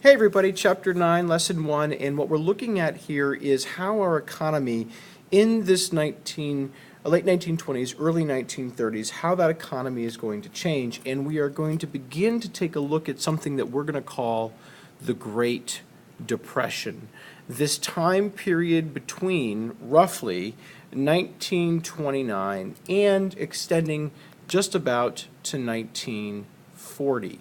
Hey everybody, Chapter 9, Lesson 1, and what we're looking at here is how our economy in this late 1920s, early 1930s, how that economy is going to change, and we are going to begin to take a look at something that we're going to call the Great Depression. This time period between roughly 1929 and extending just about to 1940.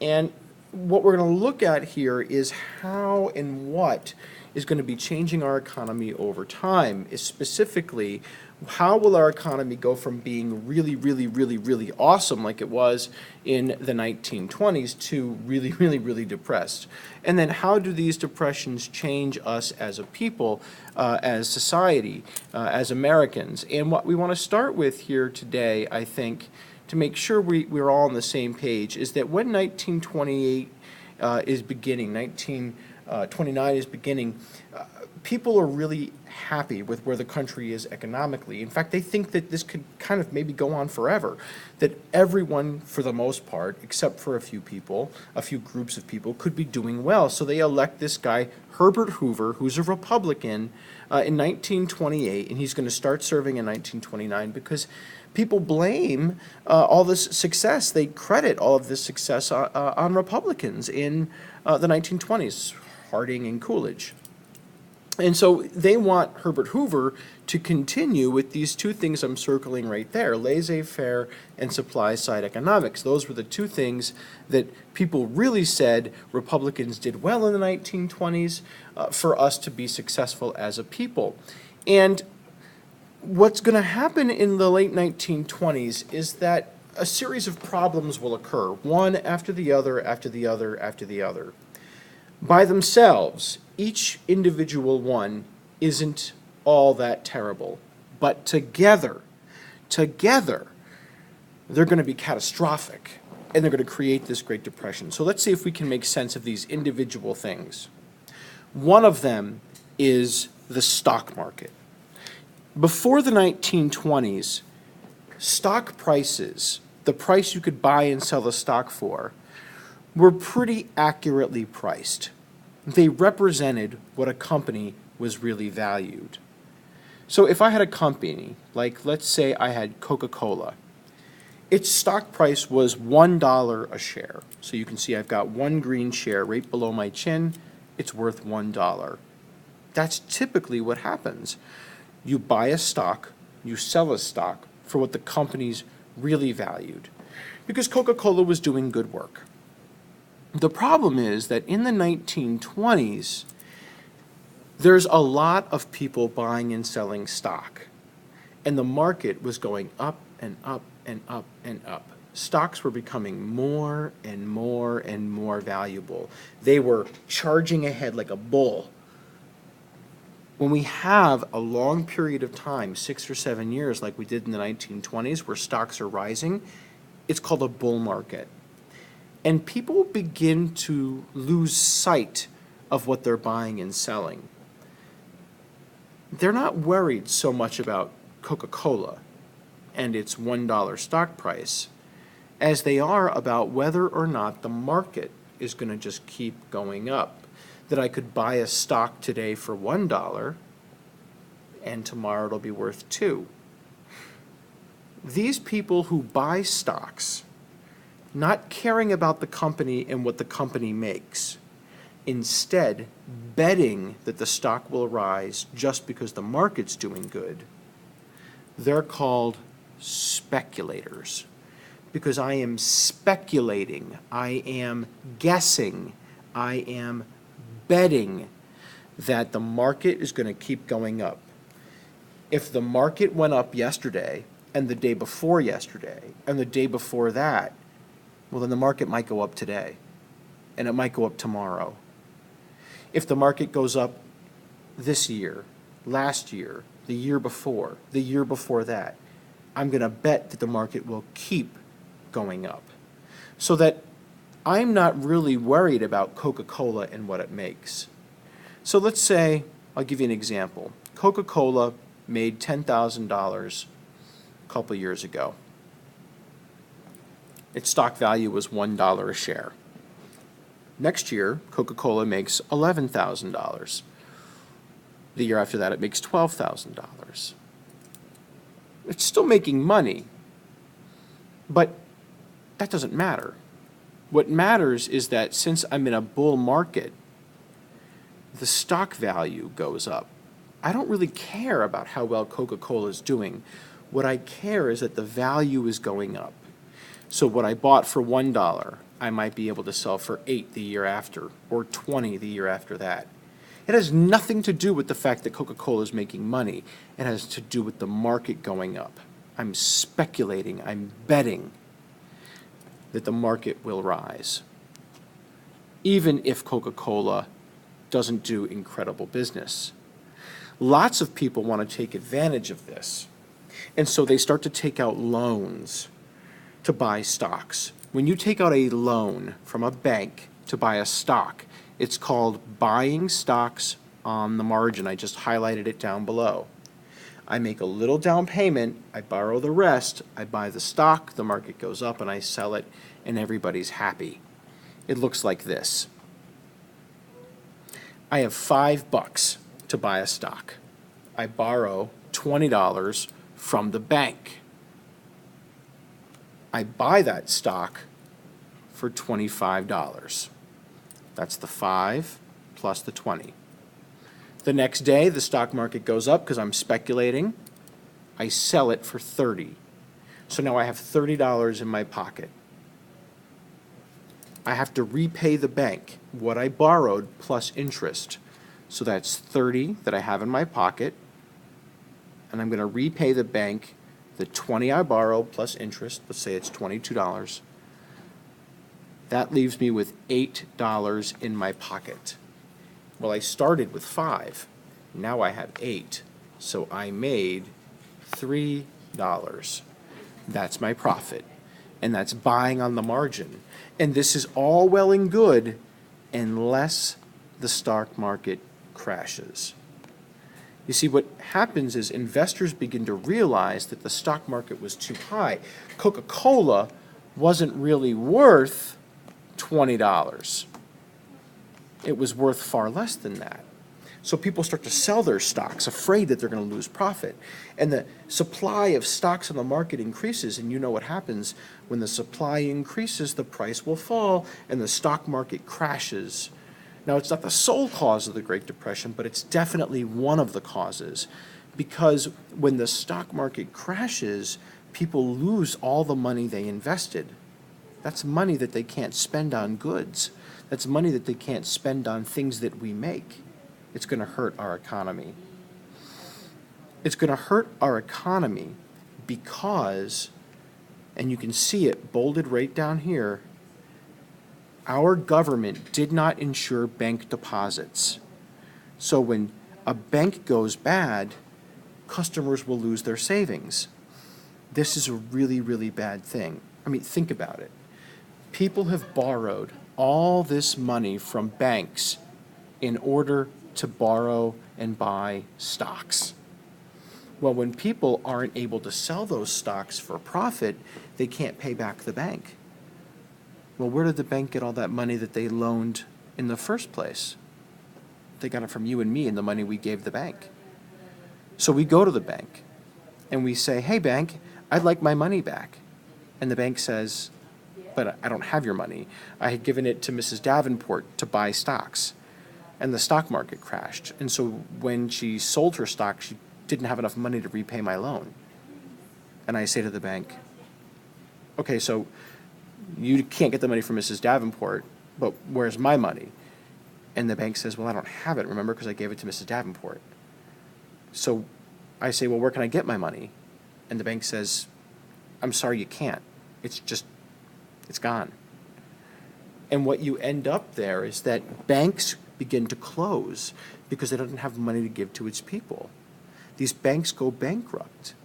And what we're going to look at here is how and what is going to be changing our economy over time. Is specifically, how will our economy go from being really awesome like it was in the 1920s to really depressed? And then how do these depressions change us as a people, as society, as Americans? And what we want to start with here today, I think, to make sure we're all on the same page, is that when 1928 is beginning, 1929 is beginning, people are really happy with where the country is economically. In fact, they think that this could kind of maybe go on forever, that everyone, for the most part, except for a few people, a few groups of people, could be doing well. So they elect this guy, Herbert Hoover, who's a Republican, in 1928, and he's going to start serving in 1929 because people blame all this success. They credit all of this success on Republicans in the 1920s, Harding and Coolidge. And so they want Herbert Hoover to continue with these two things I'm circling right there, laissez-faire and supply-side economics. Those were the two things that people really said Republicans did well in the 1920s for us to be successful as a people. And what's going to happen in the late 1920s is that a series of problems will occur, one after the other, after the other, after the other. By themselves, each individual one isn't all that terrible, but together, they're going to be catastrophic, and they're going to create this Great Depression. So let's see if we can make sense of these individual things. One of them is the stock market. Before the 1920s, stock prices, the price you could buy and sell a stock for, were pretty accurately priced. They represented what a company was really valued. So if I had a company, like let's say I had Coca-Cola, its stock price was $1 a share. So you can see I've got one green share right below my chin. It's worth $1. That's typically what happens. You buy a stock, you sell a stock for what the company's really valued, because Coca-Cola was doing good work. The problem is that in the 1920s, there's a lot of people buying and selling stock, and the market was going up and up and up and up. Stocks were becoming more and more valuable. They were charging ahead like a bull. When we have a long period of time, 6 or 7 years like we did in the 1920s, where stocks are rising, it's called a bull market. And people begin to lose sight of what they're buying and selling. They're not worried so much about Coca-Cola and its $1 stock price as they are about whether or not the market is going to just keep going up. That I could buy a stock today for $1 and tomorrow it'll be worth $2. These people who buy stocks, not caring about the company and what the company makes, instead betting that the stock will rise just because the market's doing good, they're called speculators. Because I am speculating, I am guessing, I am betting that the market is going to keep going up. If the market went up yesterday and the day before yesterday and the day before that, well, then the market might go up today, and it might go up tomorrow. If the market goes up this year, last year, the year before that, I'm going to bet that the market will keep going up. So that I'm not really worried about Coca-Cola and what it makes. So let's say, I'll give you an example. Coca-Cola made $10,000 a couple years ago. Its stock value was $1 a share. Next year, Coca-Cola makes $11,000. The year after that, it makes $12,000. It's still making money, but that doesn't matter. What matters is that since I'm in a bull market, the stock value goes up. I don't really care about how well Coca-Cola is doing. What I care is that the value is going up. So what I bought for $1, I might be able to sell for $8 the year after, or $20 the year after that. It has nothing to do with the fact that Coca-Cola is making money. It has to do with the market going up. I'm speculating, I'm betting that the market will rise, even if Coca-Cola doesn't do incredible business. Lots of people want to take advantage of this, and so they start to take out loans to buy stocks. When you take out a loan from a bank to buy a stock, it's called buying stocks on the margin. I just highlighted it down below. I make a little down payment, I borrow the rest, I buy the stock, the market goes up, and I sell it, and everybody's happy. It looks like this. I have $5 to buy a stock. I borrow $20 from the bank. I buy that stock for $25. That's the 5 plus the 20. The next day, the stock market goes up because I'm speculating. I sell it for 30. So now I have $30 in my pocket. I have to repay the bank what I borrowed plus interest. So that's 30 that I have in my pocket, and I'm going to repay the bank the 20 I borrowed plus interest. Let's say it's $22. That leaves me with $8 in my pocket. Well, I started with 5. Now I have 8. So I made $3. That's my profit. And that's buying on the margin. And this is all well and good unless the stock market crashes. You see, what happens is investors begin to realize that the stock market was too high. Coca-Cola wasn't really worth $20. It was worth far less than that. So people start to sell their stocks, afraid that they're going to lose profit. And the supply of stocks on the market increases, and you know what happens. When the supply increases, the price will fall, and the stock market crashes. Now, it's not the sole cause of the Great Depression, but it's definitely one of the causes. Because when the stock market crashes, people lose all the money they invested. That's money that they can't spend on goods. That's money that they can't spend on things that we make. It's going to hurt our economy. It's going to hurt our economy because, and you can see it bolded right down here, our government did not insure bank deposits. So when a bank goes bad, customers will lose their savings. This is a really, really bad thing. I mean, think about it. People have borrowed all this money from banks in order to borrow and buy stocks. Well, when people aren't able to sell those stocks for profit, they can't pay back the bank. Well, where did the bank get all that money that they loaned in the first place? They got it from you and me and the money we gave the bank. So we go to the bank and we say, "Hey, bank, I'd like my money back." And the bank says, "But I don't have your money. I had given it to Mrs. Davenport to buy stocks." And the stock market crashed. And so when she sold her stock, she didn't have enough money to repay my loan. And I say to the bank, "Okay, so you can't get the money from Mrs. Davenport, but where's my money?" And the bank says, "Well, I don't have it, remember, because I gave it to Mrs. Davenport." So I say, "Well, where can I get my money?" And the bank says, "I'm sorry, you can't. It's gone." And what you end up there is that banks begin to close because they don't have money to give to its people. These banks go bankrupt.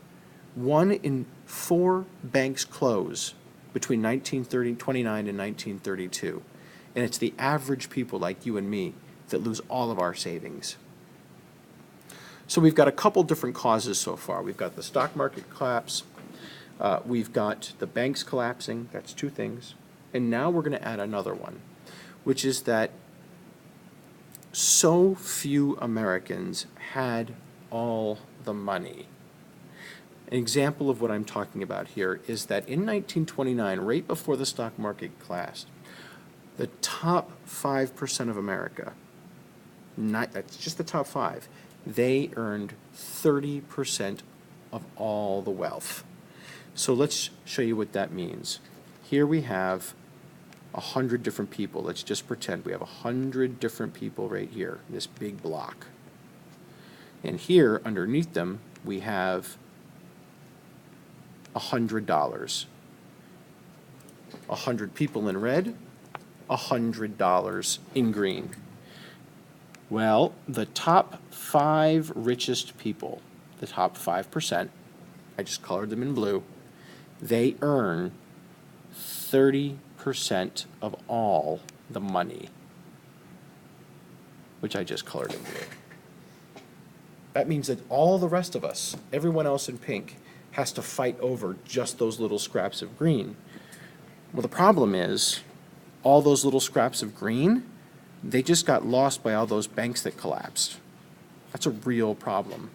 1 in 4 banks close between 1929 and 1932. And it's the average people like you and me that lose all of our savings. So we've got a couple different causes so far. We've got the stock market collapse. We've got the banks collapsing. That's 2 things. And now we're going to add another one. which is that so few Americans had all the money. An example of what I'm talking about here is that in 1929, right before the stock market crashed, the top 5% of America, that's just the top 5, they earned 30% of all the wealth. So let's show you what that means. Here we have 100 different people. Let's just pretend we have 100 different people right here, this big block. And here, underneath them, we have $100. 100 people in red, $100 in green. Well, the top 5 richest people, the top 5%, I just colored them in blue, they earn 30% of all the money, which I just colored in blue. That means that all the rest of us, everyone else in pink, has to fight over just those little scraps of green. Well, the problem is, all those little scraps of green, they just got lost by all those banks that collapsed. That's a real problem.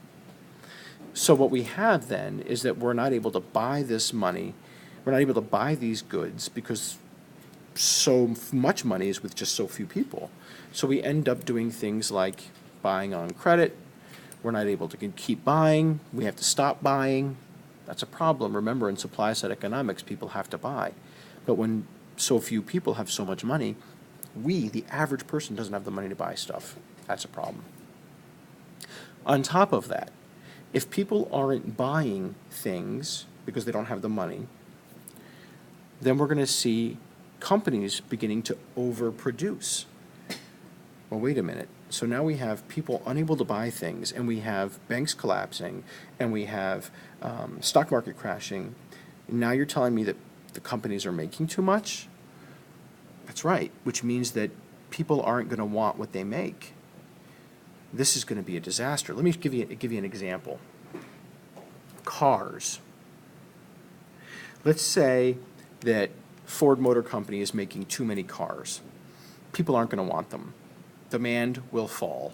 So what we have then is that we're not able to buy this money, we're not able to buy these goods because so much money is with just so few people. So we end up doing things like buying on credit. We're not able to keep buying. We have to stop buying. That's a problem. Remember, in supply side economics, people have to buy. But when so few people have so much money, the average person, doesn't have the money to buy stuff. That's a problem. On top of that, if people aren't buying things because they don't have the money, then we're going to see companies beginning to overproduce. Well, wait a minute. So now we have people unable to buy things, and we have banks collapsing, and we have stock market crashing. Now you're telling me that the companies are making too much? That's right, which means that people aren't going to want what they make. This is going to be a disaster. Let me give you an example. Cars. Let's say that Ford Motor Company is making too many cars. People aren't going to want them. Demand will fall.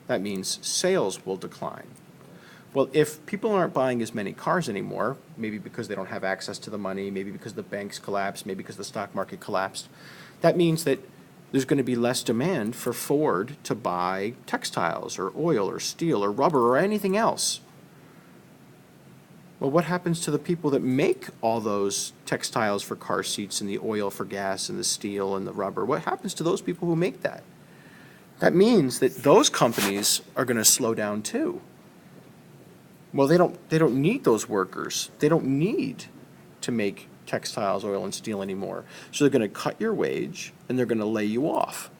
That means sales will decline. Well, if people aren't buying as many cars anymore, maybe because they don't have access to the money, maybe because the banks collapsed, maybe because the stock market collapsed, that means that there's going to be less demand for Ford to buy textiles or oil or steel or rubber or anything else. Well, what happens to the people that make all those textiles for car seats and the oil for gas and the steel and the rubber? What happens to those people who make that? That means that those companies are going to slow down too. Well, they don't need those workers. They don't need to make textiles, oil, and steel anymore. So they're going to cut your wage and they're going to lay you off.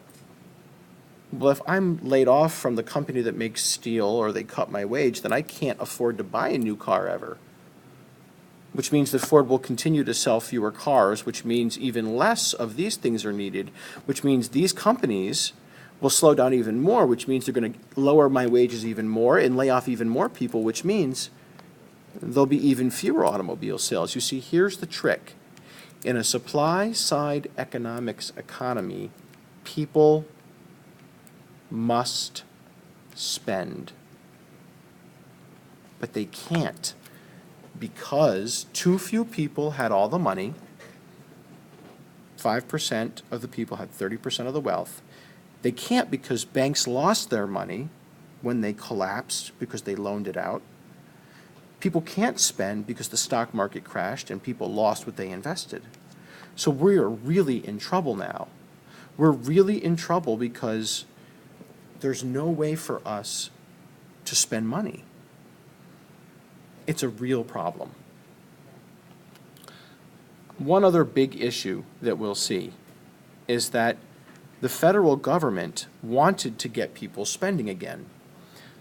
Well, if I'm laid off from the company that makes steel or they cut my wage, then I can't afford to buy a new car ever. Which means that Ford will continue to sell fewer cars, which means even less of these things are needed, which means these companies will slow down even more, which means they're going to lower my wages even more and lay off even more people, which means there'll be even fewer automobile sales. You see, here's the trick. In a supply-side economics economy, people must spend. But they can't because too few people had all the money. 5% of the people had 30% of the wealth. They can't because banks lost their money when they collapsed because they loaned it out. People can't spend because the stock market crashed and people lost what they invested. So we are really in trouble now. We're really in trouble because there's no way for us to spend money. It's a real problem. One other big issue that we'll see is that the federal government wanted to get people spending again.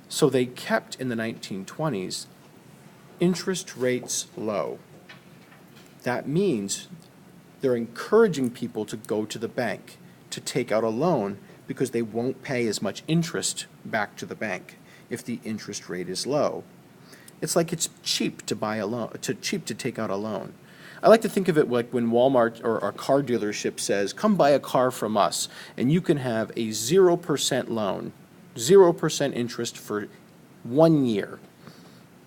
So they kept, in the 1920s, interest rates low. That means they're encouraging people to go to the bank to take out a loan because they won't pay as much interest back to the bank if the interest rate is low. It's like it's cheap to buy a loan, cheap to take out a loan. I like to think of it like when Walmart or a car dealership says, come buy a car from us, and you can have a 0% loan, 0% interest for 1 year,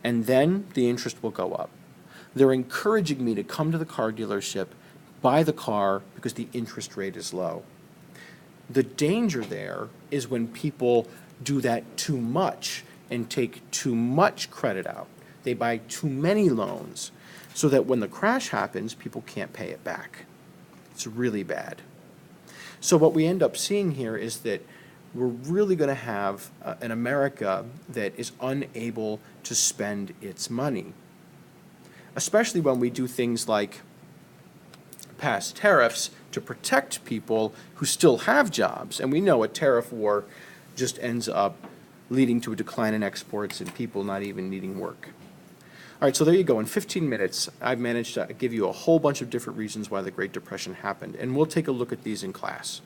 and then the interest will go up. They're encouraging me to come to the car dealership, buy the car, because the interest rate is low. The danger there is when people do that too much and take too much credit out. They buy too many loans, so that when the crash happens, people can't pay it back. It's really bad. So what we end up seeing here is that we're really going to have an America that is unable to spend its money, especially when we do things like pass tariffs to protect people who still have jobs. And we know a tariff war just ends up leading to a decline in exports and people not even needing work. All right, so there you go. In 15 minutes, I've managed to give you a whole bunch of different reasons why the Great Depression happened, and we'll take a look at these in class.